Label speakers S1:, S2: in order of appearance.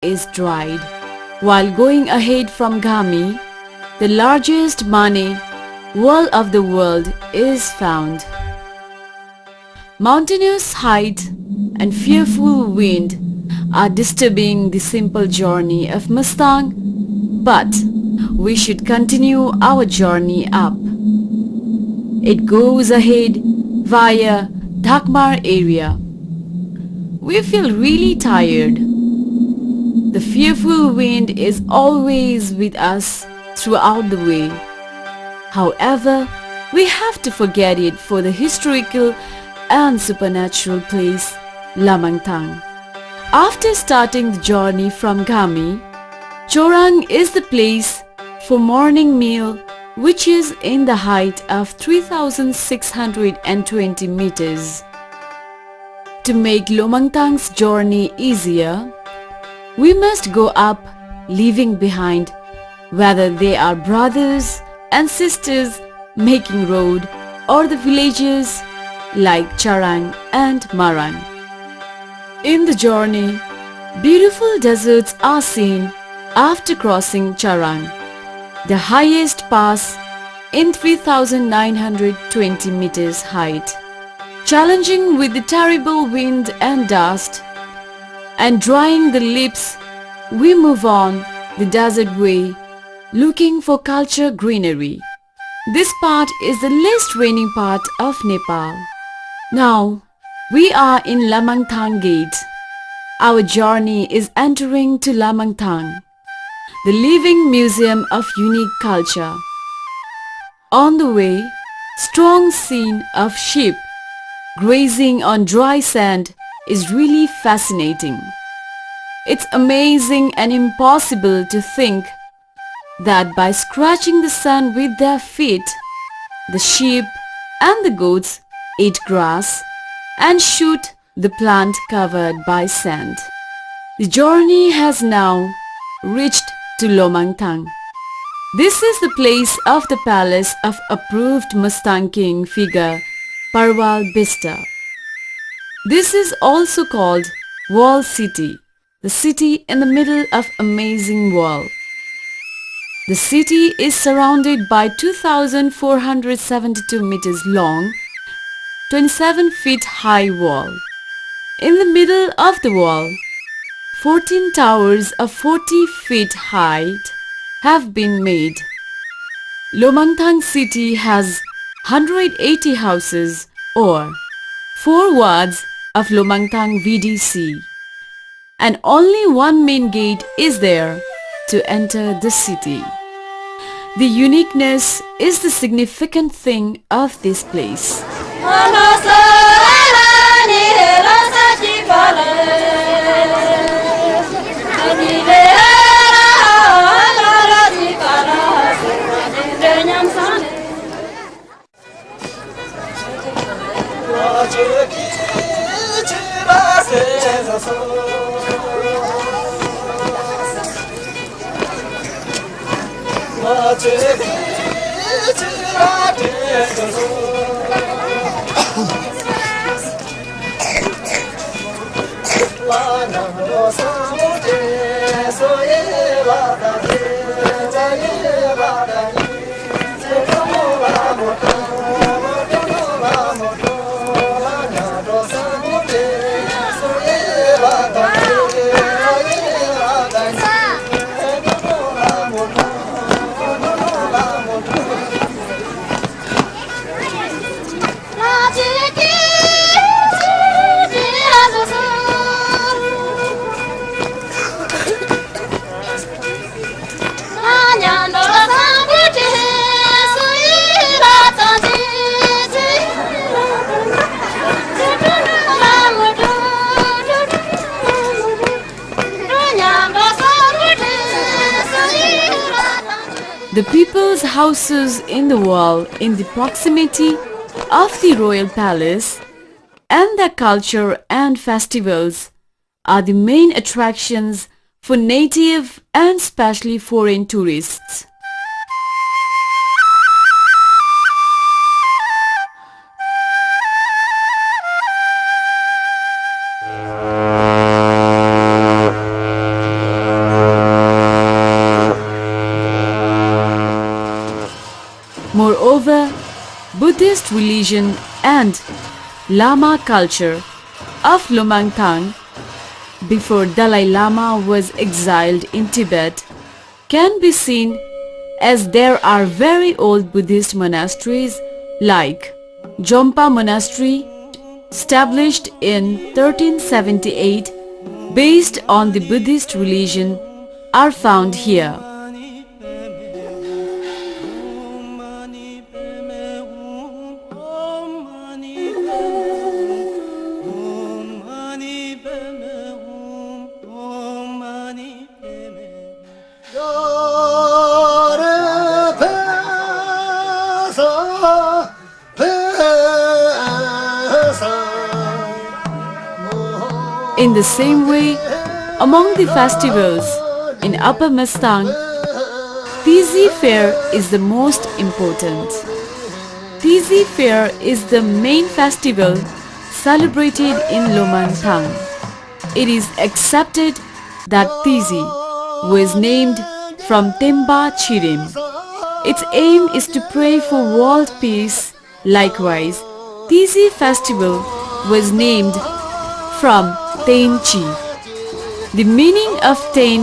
S1: is dried. While going ahead from Gami, the largest Mane wall of the world is found. Mountainous height and fearful wind are disturbing the simple journey of Mustang, but we should continue our journey up. It goes ahead via Dhakmar area. We feel really tired. The fearful wind is always with us throughout the way. However, we have to forget it for the historical and supernatural place Lamangthang. After starting the journey from Gami, Chorang is the place for morning meal, which is in the height of 3620 meters. To make Lomangthang's journey easier, we must go up, leaving behind whether they are brothers and sisters making road or the villages like Charang and Marang. In the journey, beautiful deserts are seen after crossing Charang, the highest pass in 3920 meters height. Challenging with the terrible wind and dust and drying the lips, we move on the desert way looking for culture greenery. This part is the least raining part of Nepal. Now we are in Lamangthang Gate. Our journey is entering to Lamangthang, the living museum of unique culture. On the way, strong scene of sheep grazing on dry sand is really fascinating. It's amazing and impossible to think that by scratching the sand with their feet, the sheep and the goats eat grass and shoot the plant covered by sand. The journey has now reached to Lomangthang. This is the place of the palace of approved Mustang King figure Parwal Bista. This is also called Wall City, the city in the middle of amazing wall. The city is surrounded by 2,472 meters long, 27 feet high wall. In the middle of the wall, 14 towers of 40 feet height have been made. Lomangthang city has 180 houses or 4 wards of Lomangthang VDC, and only one main gate is there to enter the city. The uniqueness is the significant thing of this place. The people's houses in the wall in the proximity of the royal palace and their culture and festivals are the main attractions for native and especially foreign tourists. Buddhist religion and Lama culture of Lumangtang before Dalai Lama was exiled in Tibet can be seen, as there are very old Buddhist monasteries like Jompa Monastery, established in 1378 based on the Buddhist religion, are found here. In the same way, among the festivals in Upper Mustang, Tizi Fair is the most important. Tizi Fair is the main festival celebrated in Lumangtang. It is accepted that Tizi was named from Temba Chirim. Its aim is to pray for world peace. Likewise, Tizi festival was named from Tenchi. The meaning of Ten